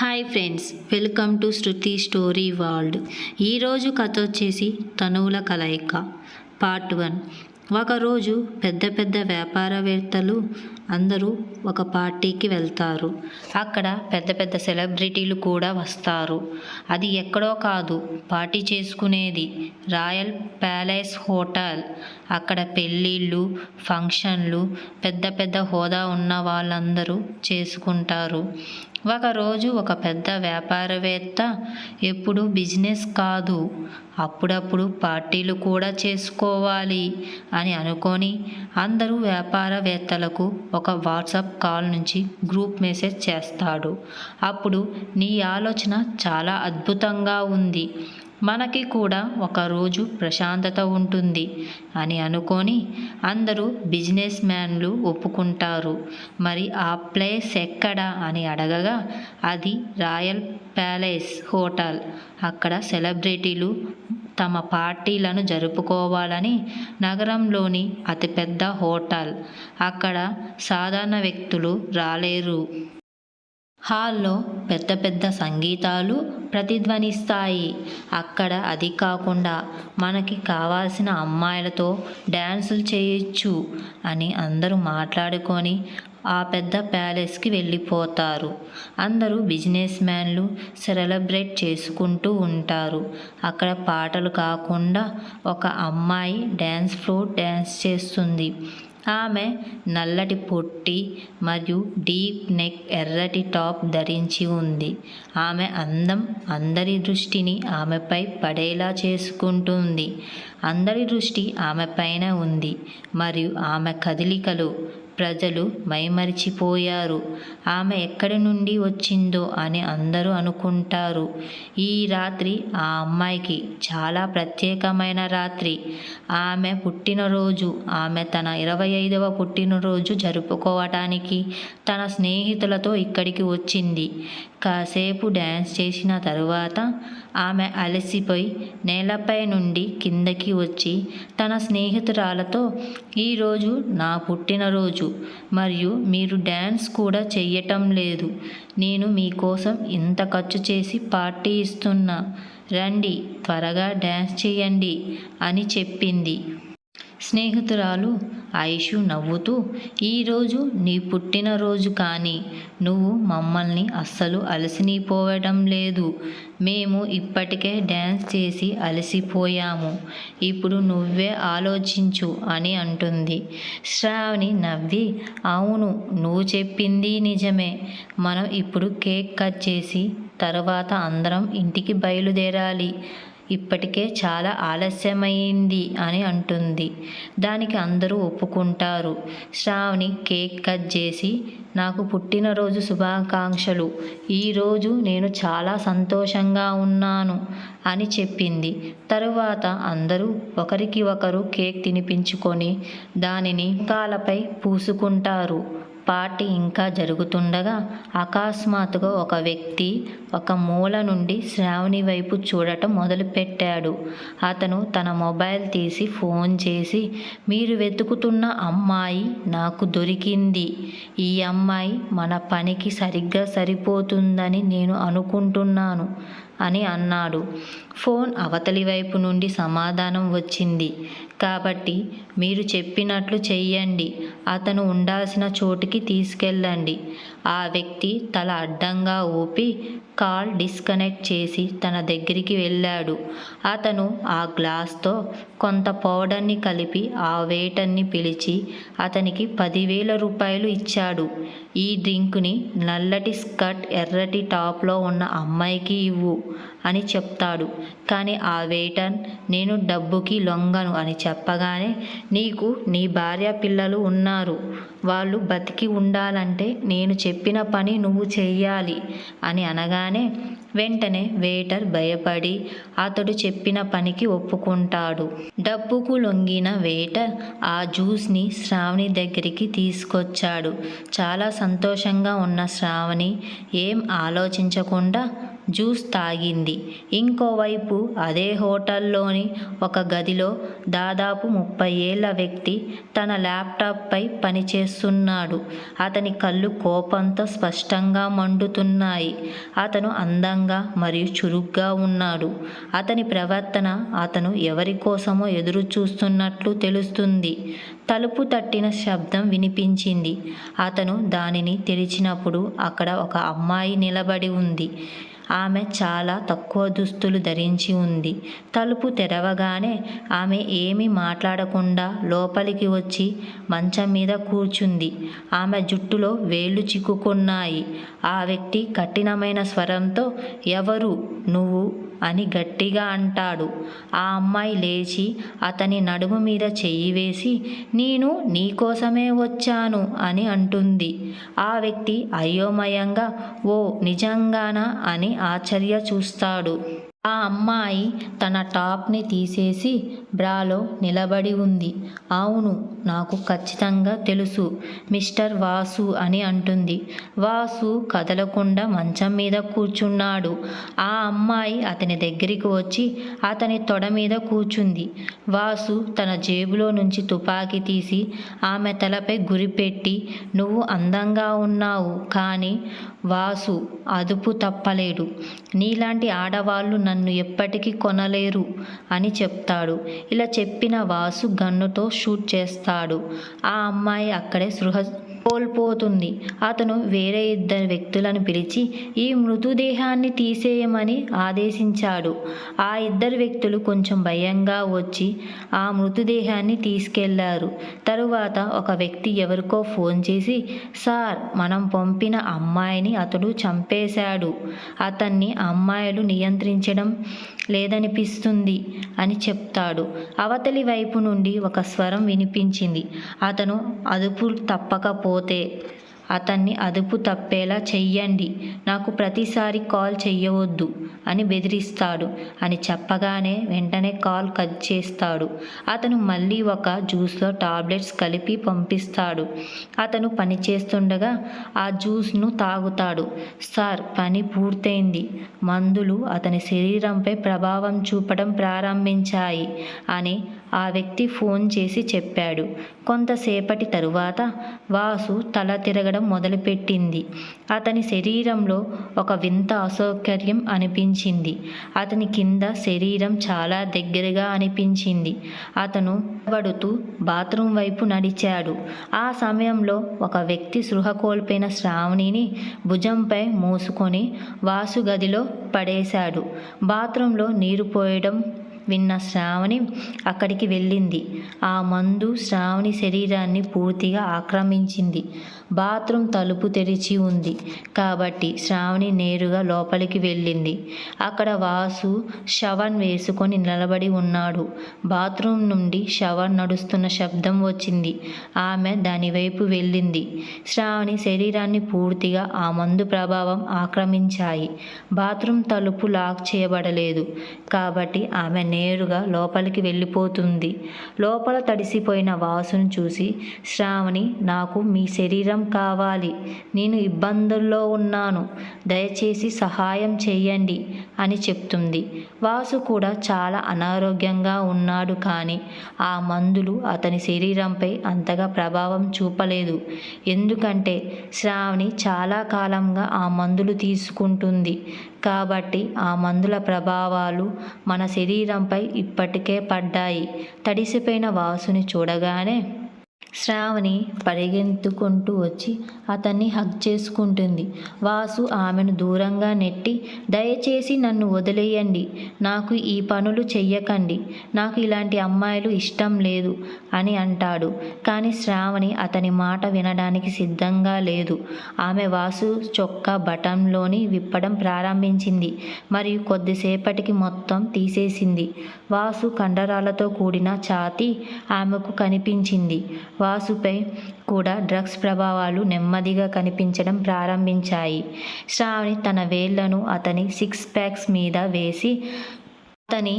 Hi friends, welcome to Shruti story world. ఈరోజు కథ వచ్చేసి తనువుల కలయిక పార్ట్ 1. ఒకరోజు పెద్ద పెద్ద వ్యాపారవేత్తలు అందరూ ఒక పార్టీకి వెళ్తారు. అక్కడ పెద్ద పెద్ద సెలబ్రిటీలు కూడా వస్తారు. అది ఎక్కడో కాదు, పార్టీ చేసుకునేది రాయల్ ప్యాలెస్ హోటల్. అక్కడ పెళ్ళిళ్ళు, ఫంక్షన్లు పెద్ద పెద్ద హోదా ఉన్న వాళ్ళందరూ చేసుకుంటారు. ఒకరోజు ఒక పెద్ద వ్యాపారవేత్త ఎప్పుడు బిజినెస్ కాదు, అప్పుడప్పుడు పార్టీలు కూడా చేసుకోవాలి అని అనుకొని అందరూ వ్యాపారవేత్తలకు ఒక వాట్సాప్ కాల్ నుంచి గ్రూప్ మెసేజ్ చేస్తాడు. అప్పుడు నీ ఆలోచన చాలా అద్భుతంగా ఉంది, మనకి కూడా ఒకరోజు ప్రశాంతత ఉంటుంది అని అనుకొని అందరూ బిజినెస్ మ్యాన్లు ఒప్పుకుంటారు. మరి ఆ ప్లేస్ ఎక్కడ అని అడగగా అది రాయల్ ప్యాలెస్ హోటల్. అక్కడ సెలబ్రిటీలు తమ పార్టీలను జరుపుకోవాలని నగరంలోని అతిపెద్ద హోటల్. అక్కడ సాధారణ వ్యక్తులు రాలేరు. హాల్లో పెద్ద పెద్ద సంగీతాలు ప్రతిధ్వనిస్తాయి. అక్కడ అది కాకుండా మనకి కావాల్సిన అమ్మాయిలతో డ్యాన్సులు చేయొచ్చు అని అందరూ మాట్లాడుకొని ఆ పెద్ద ప్యాలెస్కి వెళ్ళిపోతారు. అందరూ బిజినెస్ మ్యాన్లు సెలబ్రేట్ చేసుకుంటూ ఉంటారు. అక్కడ పాటలు కాకుండా ఒక అమ్మాయి డ్యాన్స్ చేస్తుంది. ఆమె నల్లటి పొట్టి మరియు డీప్ నెక్ ఎర్రటి టాప్ ధరించి ఉంది. ఆమె అందం అందరి దృష్టిని ఆమెపై పడేలా చేసుకుంటుంది. అందరి దృష్టి ఆమెపైన ఉంది మరియు ఆమె కదలికలు ప్రజలు మైమరిచిపోయారు. ఆమె ఎక్కడి నుండి వచ్చిందో అని అందరూ అనుకుంటారు. ఈ రాత్రి ఆ అమ్మాయికి చాలా ప్రత్యేకమైన రాత్రి. ఆమె పుట్టినరోజు. ఆమె తన 25వ పుట్టినరోజు జరుపుకోవటానికి తన స్నేహితులతో ఇక్కడికి వచ్చింది. కాసేపు డ్యాన్స్ చేసిన తరువాత ఆమె అలసిపోయి నేలపై నుండి కిందకి వచ్చి తన స్నేహితురాలతో, ఈరోజు నా పుట్టినరోజు మరియు మీరు డ్యాన్స్ కూడా చెయ్యటం లేదు. నేను మీకోసం ఇంత ఖర్చు చేసి పార్టీ ఇస్తున్నా, రండి త్వరగా డ్యాన్స్ చేయండి అని చెప్పింది. స్నేహితురాలు ఐషు నవ్వుతూ, ఈరోజు నీ పుట్టినరోజు కానీ నువ్వు మమ్మల్ని అస్సలు అలసిపోవడం లేదు. మేము ఇప్పటికే డ్యాన్స్ చేసి అలసిపోయాము. ఇప్పుడు నువ్వే ఆలోచించు అని అంటుంది. శ్రావణి నవ్వి, అవును, నువ్వు చెప్పింది నిజమే. మనం ఇప్పుడు కేక్ కట్ చేసి తర్వాత అందరం ఇంటికి బయలుదేరాలి. ఇప్పటికే చాలా ఆలస్యమైంది అని అంటుంది. దానికి అందరూ ఒప్పుకుంటారు. శ్రావణి కేక్ కట్ చేసి, నాకు పుట్టినరోజు శుభాకాంక్షలు, ఈరోజు నేను చాలా సంతోషంగా ఉన్నాను అని చెప్పింది. తరువాత అందరూ ఒకరికి ఒకరు కేక్ తినిపించుకొని దానిని ముఖాలపై పూసుకుంటారు. పార్టీ ఇంకా జరుగుతుండగా అకస్మాత్తుగా ఒక వ్యక్తి ఒక మూల నుండి శ్రావణి వైపు చూడటం మొదలుపెట్టాడు. అతను తన మొబైల్ తీసి ఫోన్ చేసి, మీరు వెతుకుతున్న అమ్మాయి నాకు దొరికింది. ఈ అమ్మాయి మన పనికి సరిగ్గా సరిపోతుందని నేను అనుకుంటున్నాను అని అన్నాడు. ఫోన్ అవతలి వైపు నుండి సమాధానం వచ్చింది. కాబట్టి మీరు చెప్పినట్లు చెయ్యండి, అతను ఉండాల్సిన చోటుకి తీసుకెళ్ళండి. ఆ వ్యక్తి తల అడ్డంగా ఊపి కాల్ డిస్కనెక్ట్ చేసి తన దగ్గరికి వెళ్ళాడు. అతను ఆ గ్లాస్తో కొంత పౌడర్ని కలిపి ఆ వెయిటర్ని పిలిచి అతనికి 10,000 రూపాయలు ఇచ్చాడు. ఈ డ్రింకుని నల్లటి స్కర్ట్ ఎర్రటి టాప్లో ఉన్న అమ్మాయికి ఇవ్వు అని చెప్తాడు. కానీ ఆ వెయిటర్, నేను డబ్బుకి లొంగను అని చెప్పగానే, నీకు నీ భార్య పిల్లలు ఉన్నారు, వాళ్ళు బతికి ఉండాలంటే నేను చెప్పిన పని నువ్వు చెయ్యాలి అని అనగానే వెంటనే వెయిటర్ భయపడి అతడు చెప్పిన పనికి ఒప్పుకుంటాడు. డబ్బుకు లొంగిన వెయిటర్ ఆ జ్యూస్ని శ్రావణి దగ్గరికి తీసుకొచ్చాడు. చాలా సంతోషంగా ఉన్న శ్రావణి ఏం ఆలోచించకుండా జ్యూస్ తాగింది. ఇంకోవైపు అదే హోటల్లోని ఒక గదిలో దాదాపు 30 ఏళ్ల వ్యక్తి తన ల్యాప్టాప్పై పనిచేస్తున్నాడు. అతని కళ్ళు కోపంతో స్పష్టంగా మండుతున్నాయి. అతను అందంగా మరియు చురుగ్గా ఉన్నాడు. అతని ప్రవర్తన అతను ఎవరి కోసమో ఎదురు చూస్తున్నట్లు తెలుస్తుంది. తలుపు తట్టిన శబ్దం వినిపించింది. అతను దానిని తెరిచినప్పుడు అక్కడ ఒక అమ్మాయి నిలబడి ఉంది. ఆమె చాలా తక్కువ దుస్తులు ధరించి ఉంది. తలుపు తెరవగానే ఆమె ఏమీ మాట్లాడకుండా లోపలికి వచ్చి మంచం మీద కూర్చుంది. ఆమె జుట్టులో వేళ్లు చిక్కుకున్నాయి. ఆ వ్యక్తి కఠినమైన స్వరంతో, "ఎవరు నువ్వు?" అని గట్టిగా అంటాడు. ఆ అమ్మాయి లేచి అతని నడుము మీద చెయ్యి వేసి, "నేను నీకోసమే వచ్చాను" అని అంటుంది. ఆ వ్యక్తి అయోమయంగా, "ఓ నిజంగానా?" అని ఆశ్చర్య చూస్తాడు. ఆ అమ్మాయి తన టాప్ని తీసేసి బ్రాలో నిలబడి ఉంది. "అవును, నాకు ఖచ్చితంగా తెలుసు, మిస్టర్ వాసు" అని అంటుంది. వాసు కదలకుండా మంచం మీద కూర్చున్నాడు. ఆ అమ్మాయి అతని దగ్గరికి వచ్చి అతని తొడ మీద కూర్చుంది. వాసు తన జేబులో నుంచి తుపాకీ తీసి ఆమె తలపై గురిపెట్టి, "నువ్వు అందంగా ఉన్నావు, కానీ వాసు అదుపు తప్పలేడు. నీలాంటి ఆడవాళ్లు నన్ను ఎప్పటికీ కొనలేరు" అని చెప్తాడు. ఇలా చెప్పిన వాసు గన్నుతో షూట్ చేస్తాడు. ఆ అమ్మాయి అక్కడే స్పృహ కోల్పోతుంది. అతను వేరే 2 వ్యక్తులను పిలిచి ఈ మృతదేహాన్ని తీసేయమని ఆదేశించాడు. ఆ 2 వ్యక్తులు కొంచెం భయంగా వచ్చి ఆ మృతదేహాన్ని తీసుకెళ్లారు. తరువాత ఒక వ్యక్తి ఎవరికో ఫోన్ చేసి, "సార్, మనం పంపిన అమ్మాయిని అతడు చంపేశాడు. అతన్ని అమ్మాయిలు నియంత్రించడం లేదనిపిస్తుంది" అని చెప్తాడు. అవతలి వైపు నుండి ఒక స్వరం వినిపించింది. "అతను అదుపు తప్పకపోతే అతన్ని అదుపు తప్పేలా చెయ్యండి. నాకు ప్రతిసారి కాల్ చెయ్యవద్దు" అని బెదిరిస్తాడు. అని చెప్పగానే వెంటనే కాల్ కట్ చేస్తాడు. అతను మళ్ళీ ఒక జ్యూస్లో టాబ్లెట్స్ కలిపి పంపిస్తాడు. అతను పని చేస్తుండగా ఆ జ్యూస్ను తాగుతాడు. "సార్, పని పూర్తయింది. మందులు అతని శరీరంపై ప్రభావం చూపడం ప్రారంభించాయి" అని ఆ వ్యక్తి ఫోన్ చేసి చెప్పాడు. కొంతసేపటి తరువాత వాసు తల తిరగడం మొదలుపెట్టింది. అతని శరీరంలో ఒక వింత అసౌకర్యం అనిపించింది. అతని కింద శరీరం చాలా దగ్గరగా అనిపించింది. అతను పడుతూ బాత్రూం వైపు నడిచాడు. ఆ సమయంలో ఒక వ్యక్తి స్పృహ కోల్పోయిన శ్రావణిని భుజంపై మోసుకొని వాసు గదిలో పడేశాడు. బాత్రూంలో నీరు పోయడం విన్న శ్రావణి అక్కడికి వెళ్ళింది. ఆ మందు శ్రావణి శరీరాన్ని పూర్తిగా ఆక్రమించింది. బాత్రూం తలుపు తెరిచి ఉంది కాబట్టి శ్రావణి నేరుగా లోపలికి వెళ్ళింది. అక్కడ వాసు షవర్ వేసుకొని నిలబడి ఉన్నాడు. బాత్రూం నుండి షవర్ నడుస్తున్న శబ్దం వచ్చింది. ఆమె దానివైపు వెళ్ళింది. శ్రావణి శరీరాన్ని పూర్తిగా ఆ మందు ప్రభావం ఆక్రమించాయి. బాత్రూం తలుపు లాక్ చేయబడలేదు కాబట్టి ఆమె నేరుగా లోపలికి వెళ్ళిపోతుంది. లోపల తడిసిపోయిన వాసును చూసి, "శ్రావణి, నాకు మీ శరీరం కావాలి. నేను ఇబ్బందుల్లో ఉన్నాను. దయచేసి సహాయం చేయండి" అని చెప్తుంది. వాసు కూడా చాలా అనారోగ్యంగా ఉన్నాడు, కానీ ఆ మందులు అతని శరీరంపై అంతగా ప్రభావం చూపలేదు. ఎందుకంటే శ్రావణి చాలా కాలంగా ఆ మందులు తీసుకుంటుంది కాబట్టి ఆ మందుల ప్రభావాలు మన శరీరంపై ఇప్పటికే పడ్డాయి. తడిసిపోయిన వాసుని చూడగానే శ్రావణి పరిగెత్తుకుంటూ వచ్చి అతన్ని హగ్ చేసుకుంటుంది. వాసు ఆమెను దూరంగా నెట్టి, "దయచేసి నన్ను వదిలేయండి. నాకు ఈ పనులు చెయ్యకండి. నాకు ఇలాంటి అమ్మాయిలు ఇష్టం లేదు" అని అంటాడు. కానీ శ్రావణి అతని మాట వినడానికి సిద్ధంగా లేదు. ఆమె వాసు చొక్కా బటన్లోని విప్పడం ప్రారంభించింది మరియు కొద్దిసేపటికి మొత్తం తీసేసింది. వాసు కండరాలతో కూడిన ఛాతీ ఆమెకు కనిపించింది. వాసుపై కూడా డ్రగ్స్ ప్రభావాలు నెమ్మదిగా కనిపించడం ప్రారంభించాయి. శ్రావణి తన వేళ్లను అతని 6 ప్యాక్స్ మీద వేసి అతని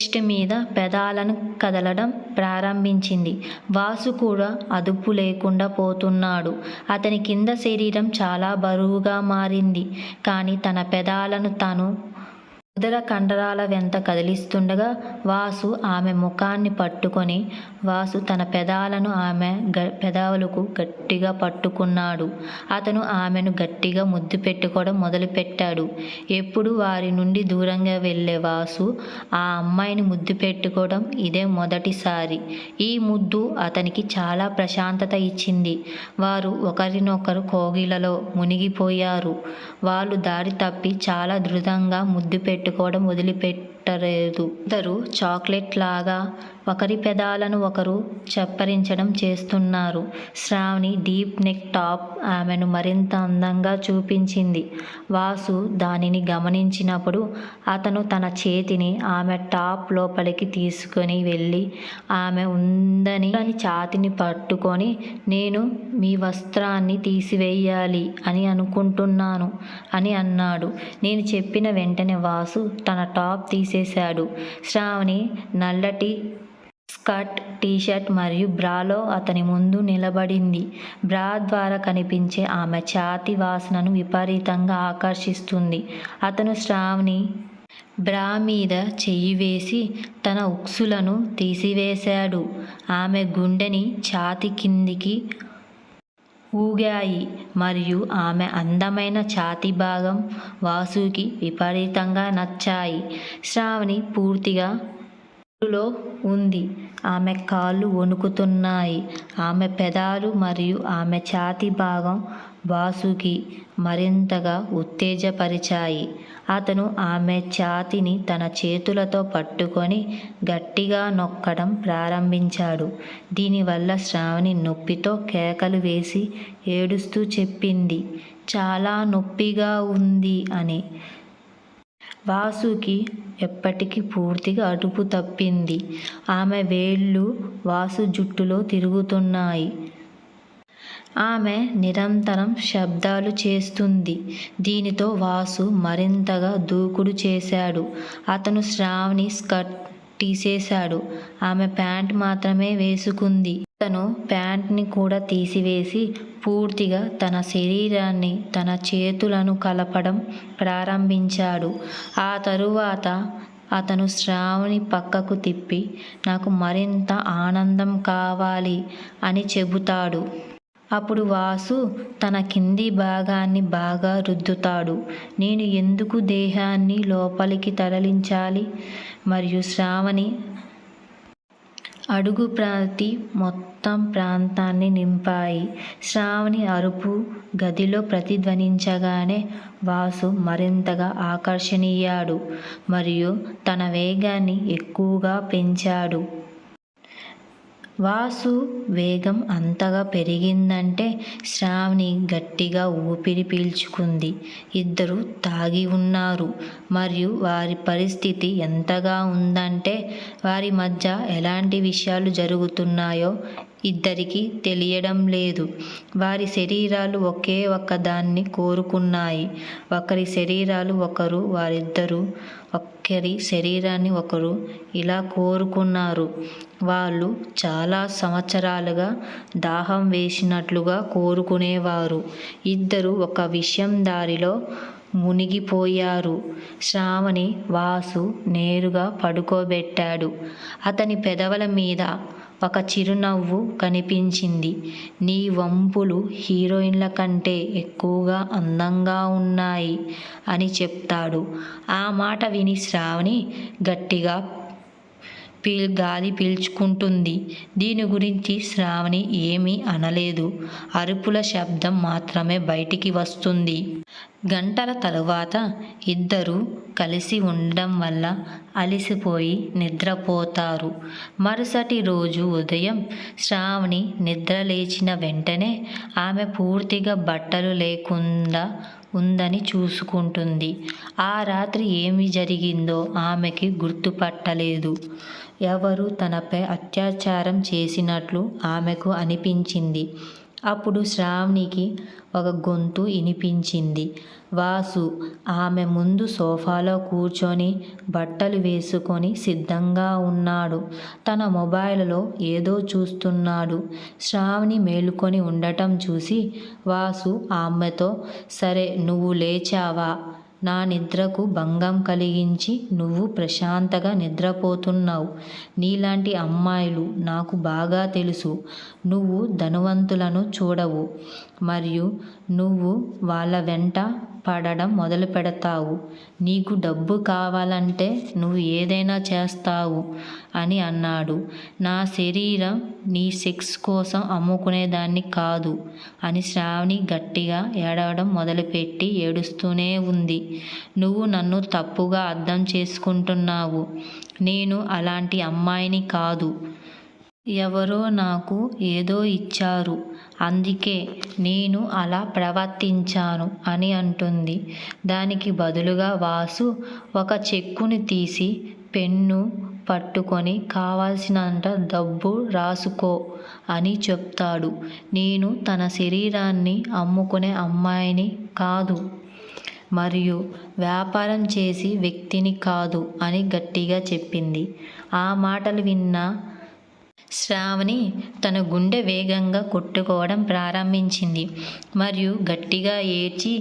చెస్ట్ మీద పెదాలను కదలడం ప్రారంభించింది. వాసు కూడా అదుపు లేకుండా పోతున్నాడు. అతని కింద శరీరం చాలా బరువుగా మారింది. కానీ తన పెదాలను తను ఉదర కండరాల వెంట కదిలిస్తుండగా వాసు ఆమె ముఖాన్ని పట్టుకొని వాసు తన పెదాలను ఆమె పెదాలకు గట్టిగా పట్టుకున్నాడు. అతను ఆమెను గట్టిగా ముద్దు పెట్టుకోవడం మొదలుపెట్టాడు. ఎప్పుడు వారి నుండి దూరంగా వెళ్ళే వాసు ఆ అమ్మాయిని ముద్దు పెట్టుకోవడం ఇదే మొదటిసారి. ఈ ముద్దు అతనికి చాలా ప్రశాంతత ఇచ్చింది. వారు ఒకరినొకరు కోగిలలో మునిగిపోయారు. వాళ్ళు దారి తప్పి చాలా దృఢంగా ముద్దు పెట్టుకోవడం వదిలిపెట్టలేదు. ఇద్దరు చాక్లెట్ లాగా ఒకరి పెదాలను ఒకరు చప్పరించడం చేస్తున్నారు. శ్రావణి డీప్ నెక్ టాప్ ఆమెను మరింత అందంగా చూపించింది. వాసు దానిని గమనించినప్పుడు అతను తన చేతిని ఆమె టాప్ లోపలికి తీసుకొని వెళ్ళి ఆమె ఉందని ఛాతిని పట్టుకొని నేను మీ వస్త్రాన్ని తీసివేయాలి అని అనుకుంటున్నాను అని అన్నాడు. నేను చెప్పిన వెంటనే వాసు తన టాప్ తీసేశాడు. శ్రావణి నల్లటి స్కర్ట్, టీషర్ట్ మరియు బ్రాలో అతని ముందు నిలబడింది. బ్రా ద్వారా కనిపించే ఆమె ఛాతీ వాసనను విపరీతంగా ఆకర్షిస్తుంది. అతను శ్రావణి బ్రా మీద చెయ్యి వేసి తన ఉక్సులను తీసివేశాడు. ఆమె గుండెని ఛాతీ కిందికి ఊగాయి మరియు ఆమె అందమైన ఛాతీ భాగం వాసుకి విపరీతంగా నచ్చాయి. శ్రావణి పూర్తిగా లో ఉంది. ఆమె కాళ్ళు వణుకుతున్నాయి. ఆమె పెదాలు మరియు ఆమె ఛాతీ భాగం వాసుకి మరింతగా ఉత్తేజపరిచాయి. అతను ఆమె ఛాతీని తన చేతులతో పట్టుకొని గట్టిగా నొక్కడం ప్రారంభించాడు. దీనివల్ల శ్రావణి నొప్పితో కేకలు వేసి ఏడుస్తూ చెప్పింది, చాలా నొప్పిగా ఉంది అని. వాసుకి ఎప్పటికీ పూర్తిగా అదుపు తప్పింది. ఆమె వేళ్ళు వాసు జుట్టులో తిరుగుతున్నాయి. ఆమె నిరంతరం శబ్దాలు చేస్తుంది. దీనితో వాసు మరింతగా దూకుడు చేశాడు. అతను శ్రావణి స్కర్ట్ తీసేశాడు. ఆమె ప్యాంట్ మాత్రమే వేసుకుంది. అతను ప్యాంట్ని కూడా తీసివేసి పూర్తిగా తన శరీరాన్ని తన చేతులను కలపడం ప్రారంభించాడు. ఆ తరువాత అతను శ్రావణి పక్కకు తిప్పి నాకు మరింత ఆనందం కావాలి అని చెబుతాడు. అప్పుడు వాసు తన కింది భాగాన్ని బాగా రుద్దుతాడు. నేను ఎందుకు దేహాన్ని లోపలికి తరలించాలి? మరియు శ్రావణి అడుగు ప్రతి మొత్తం ప్రాంతాన్ని నింపాయి. శ్రావణి అరుపు గదిలో ప్రతిధ్వనించగానే వాసు మరింతగా ఆకర్షణీయాడు మరియు తన వేగాన్ని ఎక్కువగా పెంచాడు. వాసు వేగం అంతగా పెరిగిందంటే శ్రావణి గట్టిగా ఊపిరి పీల్చుకుంది. ఇద్దరు తాగి ఉన్నారు మరియు వారి పరిస్థితి ఎంతగా ఉందంటే వారి మధ్య ఎలాంటి విషయాలు జరుగుతున్నాయో ఇద్దరికీ తెలియడం లేదు. వారి శరీరాలు ఒకే ఒక్కదాన్ని కోరుకున్నాయి. ఒకరి శరీరాలు ఒకరు, వారిద్దరూ ఒకరి శరీరాన్ని ఒకరు ఇలా కోరుకున్నారు. వాళ్ళు చాలా సంవత్సరాలుగా దాహం వేసినట్లుగా కోరుకునేవారు. ఇద్దరు ఒక విషయం దారిలో మునిగిపోయారు. శ్రావణి వాసు నేరుగా పడుకోబెట్టాడు. అతని పెదవుల మీద ఒక చిరునవ్వు కనిపించింది. నీ వంపులు హీరోయిన్ల కంటే ఎక్కువగా అందంగా ఉన్నాయి అని చెప్తాడు. ఆ మాట విని శ్రావణి గట్టిగా గాలి పీల్చుకుంటుంది. దీని గురించి శ్రావణి ఏమీ అనలేదు. అరుపుల శబ్దం మాత్రమే బయటికి వస్తుంది. గంటల తరువాత ఇద్దరూ కలిసి ఉండడం వల్ల అలసిపోయి నిద్రపోతారు. మరుసటి రోజు ఉదయం శ్రావణి నిద్ర లేచిన వెంటనే ఆమె పూర్తిగా బట్టలు లేకుండా ఉందని చూసుకుంటుంది. ఆ రాత్రి ఏమి జరిగిందో ఆమెకి గుర్తుపట్టలేదు. ఎవరు తనపై అత్యాచారం చేసినట్లు ఆమెకు అనిపించింది. అప్పుడు శ్రావణికి ఒక గొంతు వినిపించింది. వాసు ఆమె ముందు సోఫాలో కూర్చొని బట్టలు వేసుకొని సిద్ధంగా ఉన్నాడు. తన మొబైల్లో ఏదో చూస్తున్నాడు. శ్రావణి మేలుకొని ఉండటం చూసి వాసు ఆమెతో, సరే నువ్వు లేచావా? నా నిద్రకు భంగం కలిగించి నువ్వు ప్రశాంతంగా నిద్రపోతున్నావు. నీలాంటి అమ్మాయిలు నాకు బాగా తెలుసు. నువ్వు ధనవంతులను చూడవు, మరియు నువ్వు వాళ్ళ వెంట పడడం మొదలు పెడతావు. నీకు డబ్బు కావాలంటే నువ్వు ఏదైనా చేస్తావు అని అన్నాడు. నా శరీరం నీ సెక్స్ కోసం అమ్ముకునేదాన్ని కాదు అని శ్రావణి గట్టిగా ఏడవడం మొదలుపెట్టి ఏడుస్తూనే ఉంది. నువ్వు నన్ను తప్పుగా అర్థం చేసుకుంటున్నావు. నేను అలాంటి అమ్మాయిని కాదు. ఎవరో నాకు ఏదో ఇచ్చారు, అందుకే నేను అలా ప్రవర్తించాను అని అంటుంది. దానికి బదులుగా వాసు ఒక చెక్కుని తీసి పెన్ను పట్టుకొని కావాల్సినంత డబ్బు రాసుకో అని చెప్తాడు. నేను తన శరీరాన్ని అమ్ముకునే అమ్మాయిని కాదు, మరియు వ్యాపారం చేసి వ్యక్తిని కాదు అని గట్టిగా చెప్పింది. ఆ మాటలు విన్న శ్రావణి తన గుండె వేగంగా కొట్టుకోవడం ప్రారంభించింది మరియు గట్టిగా ఏడ్చి,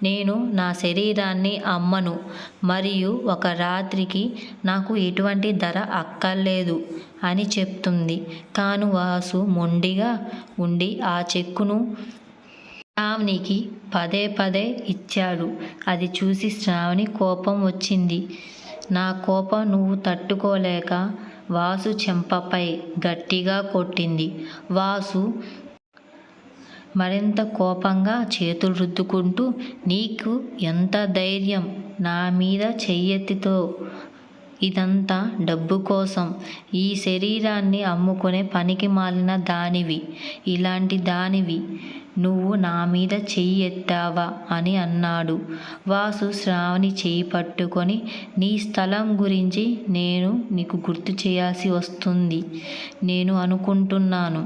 నేను నా శరీరాన్ని అమ్మను, మరియు ఒక రాత్రికి నాకు ఎటువంటి ధర అక్కర్లేదు అని చెప్తుంది. కాను వాసు మొండిగా ఉండి ఆ చెక్కును శ్రావణికి పదే పదే ఇచ్చాడు. అది చూసి శ్రావణి కోపం వచ్చింది. నా కోపం నువ్వు తట్టుకోలేక వాసు చెంపపై గట్టిగా కొట్టింది. వాసు మరింత కోపంగా చేతులు రుద్దుకుంటూ, నీకు ఎంత ధైర్యం నా మీద చెయ్యెత్తితో? ఇదంతా డబ్బు కోసం. ఈ శరీరాన్ని అమ్ముకునే పనికి మాలిన దానివి. ఇలాంటి దానివి నువ్వు నా మీద చెయ్యి ఎత్తావా అని అన్నాడు. వాసు శ్రావణి చెయ్యి పట్టుకొని, నీ స్థలం గురించి నేను నీకు గుర్తు చేయాల్సి వస్తుంది నేను అనుకుంటున్నాను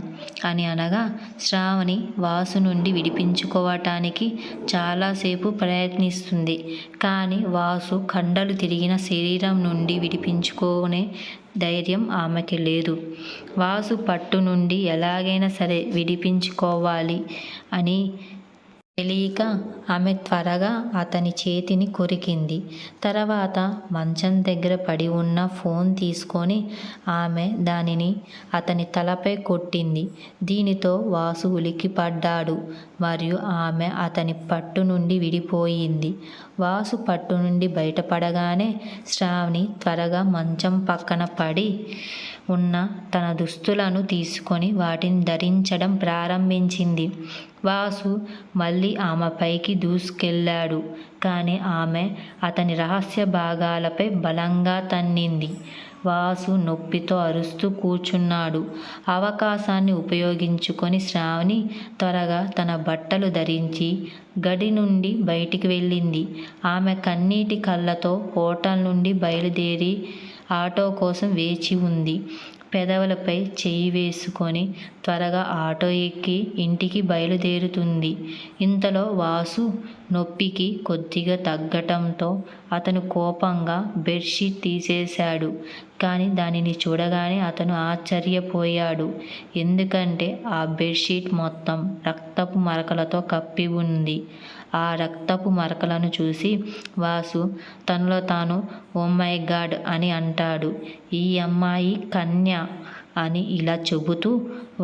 అని అనగా, శ్రావణి వాసు నుండి విడిపించుకోవటానికి చాలాసేపు ప్రయత్నిస్తుంది. కానీ వాసు కండలు తిరిగిన శరీరం నుండి విడిపించుకునే ధైర్యం ఆమెకి లేదు. వాసు పట్టు నుండి ఎలాగైనా సరే విడిపించుకోవాలి అని తెలియక ఆమె త్వరగా అతని చేతిని కొరికింది. తర్వాత మంచం దగ్గర పడి ఉన్న ఫోన్ తీసుకొని ఆమె దానిని అతని తలపై కొట్టింది. దీనితో వాసు ఉలిక్కిపడ్డాడు మరియు ఆమె అతని పట్టు నుండి విడిపోయింది. వాసు పట్టు నుండి బయటపడగానే శ్రావణి త్వరగా మంచం పక్కన పడి ఉన్న తన దుస్తులను తీసుకొని వాటిని ధరించడం ప్రారంభించింది. వాసు మళ్ళీ ఆమె పైకి దూసుకెళ్ళాడు, కానీ ఆమె అతని రహస్య భాగాలపై బలంగా తన్నింది. వాసు నొప్పితో అరుస్తూ కూర్చున్నాడు. అవకాశాన్ని ఉపయోగించుకొని శ్రావణి త్వరగా తన బట్టలు ధరించి గది నుండి బయటికి వెళ్ళింది. ఆమె కన్నీటి కళ్ళతో హోటల్ నుండి బయలుదేరి ఆటో కోసం వేచి ఉంది. పెదవులపై చెయ్యి వేసుకొని త్వరగా ఆటో ఎక్కి ఇంటికి బయలుదేరుతుంది. ఇంతలో వాసు నొప్పికి కొద్దిగా తగ్గటంతో అతను కోపంగా బెడ్షీట్ తీసేశాడు. కానీ దానిని చూడగానే అతను ఆశ్చర్యపోయాడు. ఎందుకంటే ఆ బెడ్షీట్ మొత్తం రక్తపు మరకలతో కప్పి ఉంది. ఆ రక్తపు మరకలను చూసి వాసు తనలో తాను ఓ మై గాడ్ అని అంటాడు. ఈ అమ్మాయి కన్య అని ఇలా చెబుతూ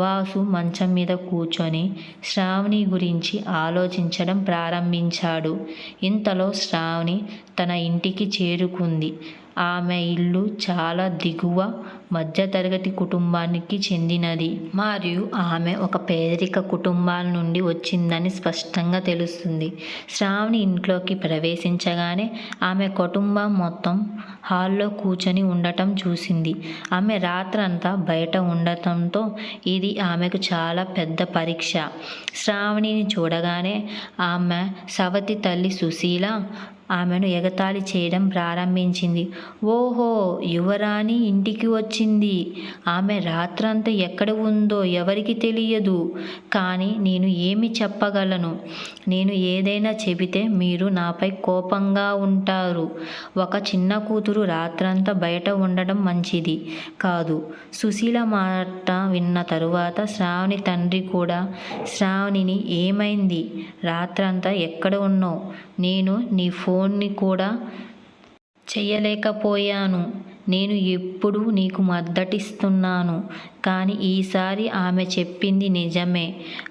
వాసు మంచం మీద కూర్చొని శ్రావణి గురించి ఆలోచించడం ప్రారంభించాడు. ఇంతలో శ్రావణి తన ఇంటికి చేరుకుంది. ఆమె ఇల్లు చాలా దిగువ మధ్యతరగతి కుటుంబానికి చెందినది మరియు ఆమె ఒక పేదరిక కుటుంబాల నుండి వచ్చిందని స్పష్టంగా తెలుస్తుంది. శ్రావణి ఇంట్లోకి ప్రవేశించగానే ఆమె కుటుంబం మొత్తం హాల్లో కూర్చొని ఉండటం చూసింది. ఆమె రాత్రంతా బయట ఉండటంతో ఇది ఆమెకు చాలా పెద్ద పరీక్ష. శ్రావణిని చూడగానే ఆమె సవతి తల్లి సుశీల ఆమెను ఎగతాళి చేయడం ప్రారంభించింది. ఓహో, యువరాణి ఇంటికి వచ్చింది. ఆమె రాత్రంతా ఎక్కడ ఉందో ఎవరికి తెలియదు. కానీ నేను ఏమి చెప్పగలను? నేను ఏదైనా చెబితే మీరు నాపై కోపంగా ఉంటారు. ఒక చిన్న కూతురు రాత్రంతా బయట ఉండడం మంచిది కాదు. సుశీల మాట విన్న తరువాత శ్రావణి తండ్రి కూడా, శ్రావణిని ఏమైంది? రాత్రంతా ఎక్కడ ఉన్నావు? నేను నీ ఫోన్ని కూడా చెయ్యలేకపోయాను. నేను ఎప్పుడూ నీకు మద్దతిస్తున్నాను. కానీ ఈసారి ఆమె చెప్పింది నిజమే.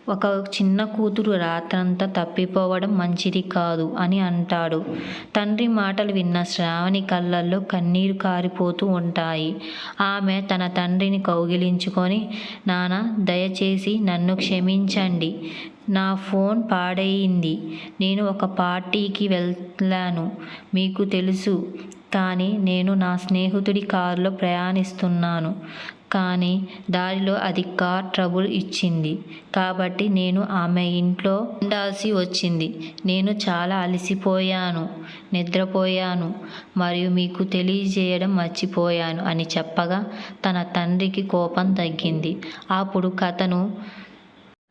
ఒక చిన్న కూతురు రాత్రంతా తప్పిపోవడం మంచిది కాదు అని అంటాడు. తండ్రి మాటలు విన్న శ్రావణి కళ్ళల్లో కన్నీరు కారిపోతూ ఉంటాయి. ఆమె తన తండ్రిని కౌగిలించుకొని, నాన్న, దయచేసి నన్ను క్షమించండి. నా ఫోన్ పాడయింది. నేను ఒక పార్టీకి వెళ్ళాను, మీకు తెలుసు. కానీ నేను నా స్నేహితుడి కారులో ప్రయాణిస్తున్నాను. కానీ దారిలో అది కార్ ట్రబుల్ ఇచ్చింది. కాబట్టి నేను ఆమె ఇంట్లో ఉండాల్సి వచ్చింది. నేను చాలా అలసిపోయాను, నిద్రపోయాను మరియు మీకు తెలియజేయడం మర్చిపోయాను అని చెప్పగా తన తండ్రికి కోపం తగ్గింది. అప్పుడు కథను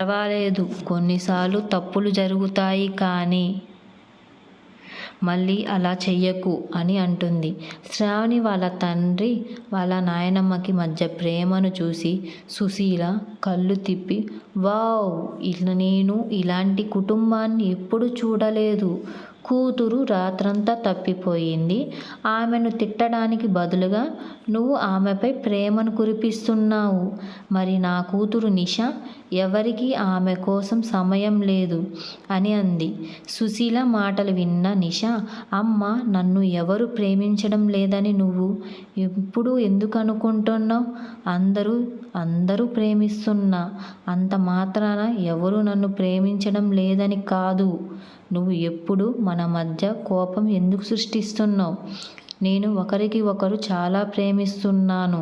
పర్వాలేదు, కొన్నిసార్లు తప్పులు జరుగుతాయి, కానీ మళ్ళీ అలా చెయ్యకు అని అంటుంది. శ్రావణి వాళ్ళ తండ్రి వాళ్ళ నాయనమ్మకి మధ్య ప్రేమను చూసి సుశీల కళ్ళు తిప్పి, వావ్, నేను ఇలాంటి కుటుంబాన్ని ఎప్పుడు చూడలేదు. కూతురు రాత్రంతా తప్పిపోయింది. ఆమెను తిట్టడానికి బదులుగా నువ్వు ఆమెపై ప్రేమను కురిపిస్తున్నావు. మరి నా కూతురు నిష? ఎవరికీ ఆమె కోసం సమయం లేదు అని అంది. సుశీల మాటలు విన్న నిష, అమ్మ, నన్ను ఎవరు ప్రేమించడం లేదని నువ్వు ఇప్పుడు ఎందుకు అనుకుంటున్నావు? అందరూ ప్రేమిస్తున్నా, అంత మాత్రాన ఎవరు నన్ను ప్రేమించడం లేదని కాదు. నువ్వు ఎప్పుడు మన మధ్య కోపం ఎందుకు సృష్టిస్తున్నావు? నేను ఒకరికి ఒకరు చాలా ప్రేమిస్తున్నాను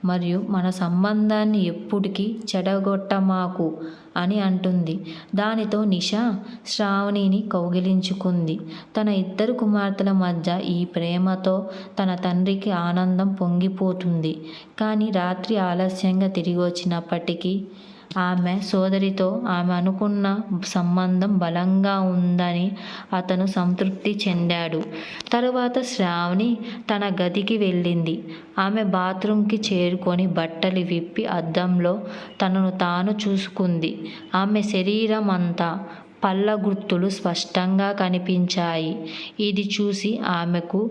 మరియు మన సంబంధాన్ని ఎప్పటికీ చెడగొట్టమాకు అని అంటుంది. దానితో నిష శ్రావణిని కౌగిలించుకుంది. తన ఇద్దరు కుమార్తెల మధ్య ఈ ప్రేమతో తన తండ్రికి ఆనందం పొంగిపోతుంది. కానీ రాత్రి ఆలస్యంగా తిరిగి వచ్చినప్పటికీ ఆమె సోదరితో ఆమె అనుకున్న సంబంధం బలంగా ఉందని అతను సంతృప్తి చెందాడు. తరువాత శ్రావణి తన గదికి వెళ్ళింది. ఆమె బాత్రూంకి చేరుకొని బట్టలు విప్పి అద్దంలో తనను తాను చూసుకుంది. ఆమె శరీరం అంతా పళ్ళ గుర్తులు స్పష్టంగా కనిపించాయి. ఇది చూసి ఆమెకు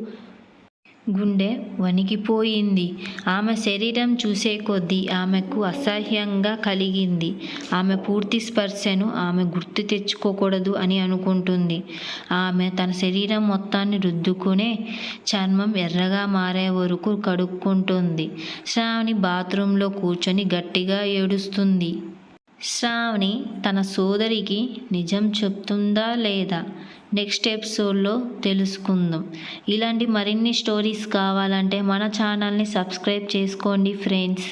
గుండె వణికిపోయింది. ఆమె శరీరం చూసే కొద్దీ ఆమెకు అసహ్యంగా కలిగింది. ఆమె పూర్తి స్పర్శను ఆమె గుర్తు తెచ్చుకోకూడదు అని అనుకుంటుంది. ఆమె తన శరీరం మొత్తాన్ని రుద్దుకునే చర్మం ఎర్రగా మారే వరకు కడుక్కుంటుంది. శ్రావణి బాత్రూంలో కూర్చొని గట్టిగా ఏడుస్తుంది. శ్రావణి తన సోదరికి నిజం చెప్తుందా లేదా? నెక్స్ట్ ఎపిసోడ్లో తెలుసుకుందాం. ఇలాంటి మరిన్ని స్టోరీస్ కావాలంటే మన ఛానల్ని సబ్స్క్రైబ్ చేసుకోండి ఫ్రెండ్స్.